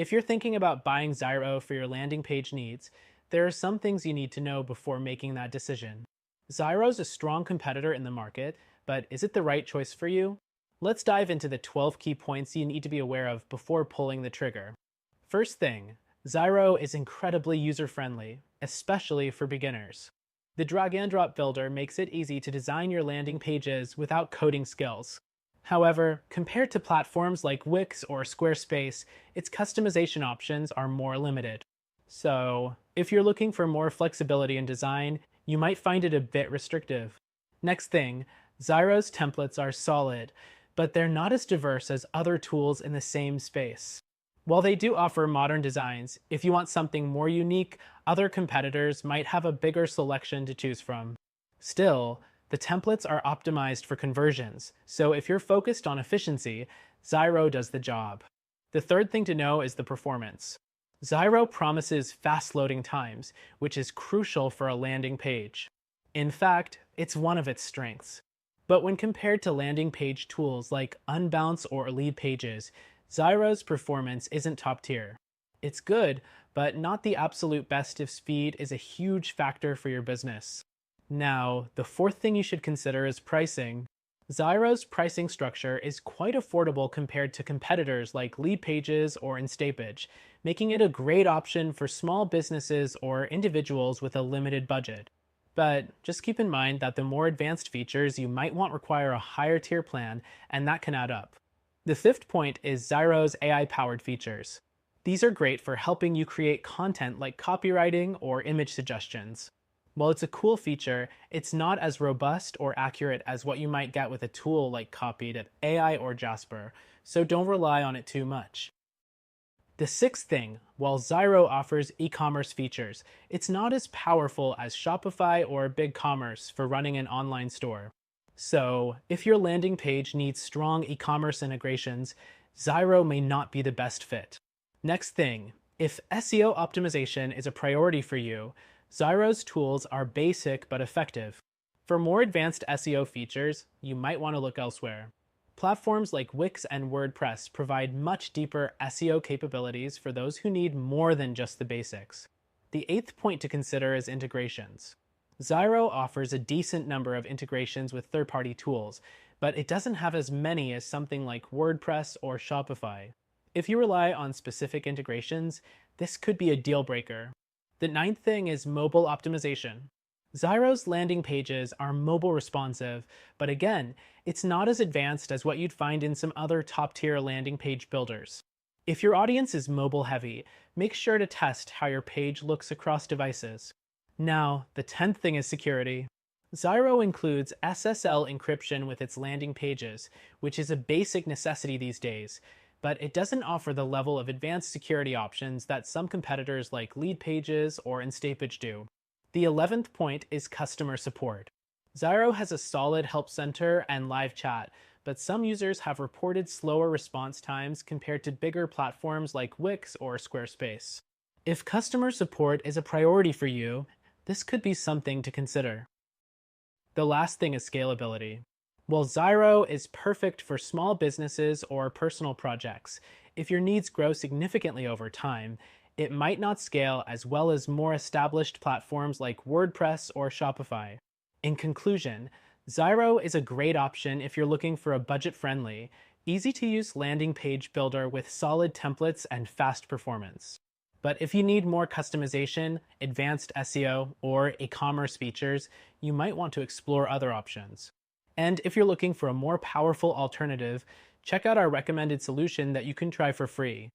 If you're thinking about buying Zyro for your landing page needs, there are some things you need to know before making that decision. Zyro's a strong competitor in the market, but is it the right choice for you? Let's dive into the 12 key points you need to be aware of before pulling the trigger. First thing, Zyro is incredibly user-friendly, especially for beginners. The drag and drop builder makes it easy to design your landing pages without coding skills. However, compared to platforms like Wix or Squarespace, its customization options are more limited. So, if you're looking for more flexibility in design, you might find it a bit restrictive. Next thing, Zyro's templates are solid, but they're not as diverse as other tools in the same space. While they do offer modern designs, if you want something more unique, other competitors might have a bigger selection to choose from. Still, the templates are optimized for conversions, so if you're focused on efficiency, Zyro does the job. The third thing to know is the performance. Zyro promises fast loading times, which is crucial for a landing page. In fact, it's one of its strengths. But when compared to landing page tools like Unbounce or Lead Pages, Zyro's performance isn't top tier. It's good, but not the absolute best if speed is a huge factor for your business. Now, the fourth thing you should consider is pricing. Zyro's pricing structure is quite affordable compared to competitors like Lead Pages or Instapage, making it a great option for small businesses or individuals with a limited budget. But just keep in mind that the more advanced features you might want require a higher tier plan, and that can add up. The fifth point is Zyro's AI-powered features. These are great for helping you create content like copywriting or image suggestions. While it's a cool feature, it's not as robust or accurate as what you might get with a tool like Copied at AI or Jasper, so don't rely on it too much. The sixth thing, while Zyro offers e-commerce features, it's not as powerful as Shopify or BigCommerce for running an online store. So, if your landing page needs strong e-commerce integrations, Zyro may not be the best fit. Next thing, if SEO optimization is a priority for you, Zyro's tools are basic but effective. For more advanced SEO features, you might want to look elsewhere. Platforms like Wix and WordPress provide much deeper SEO capabilities for those who need more than just the basics. The eighth point to consider is integrations. Zyro offers a decent number of integrations with third-party tools, but it doesn't have as many as something like WordPress or Shopify. If you rely on specific integrations, this could be a deal breaker. The ninth thing is mobile optimization. Zyro's landing pages are mobile responsive, but again, it's not as advanced as what you'd find in some other top-tier landing page builders. If your audience is mobile heavy, make sure to test how your page looks across devices. Now, the 10th thing is security. Zyro includes SSL encryption with its landing pages, which is a basic necessity these days, but it doesn't offer the level of advanced security options that some competitors like Lead Pages or Instapage do. The 11th point is customer support. Zyro has a solid help center and live chat, but some users have reported slower response times compared to bigger platforms like Wix or Squarespace. If customer support is a priority for you, this could be something to consider. The last thing is scalability. While Zyro is perfect for small businesses or personal projects, if your needs grow significantly over time, it might not scale as well as more established platforms like WordPress or Shopify. In conclusion, Zyro is a great option if you're looking for a budget-friendly, easy-to-use landing page builder with solid templates and fast performance. But if you need more customization, advanced SEO, or e-commerce features, you might want to explore other options. And if you're looking for a more powerful alternative, check out our recommended solution that you can try for free.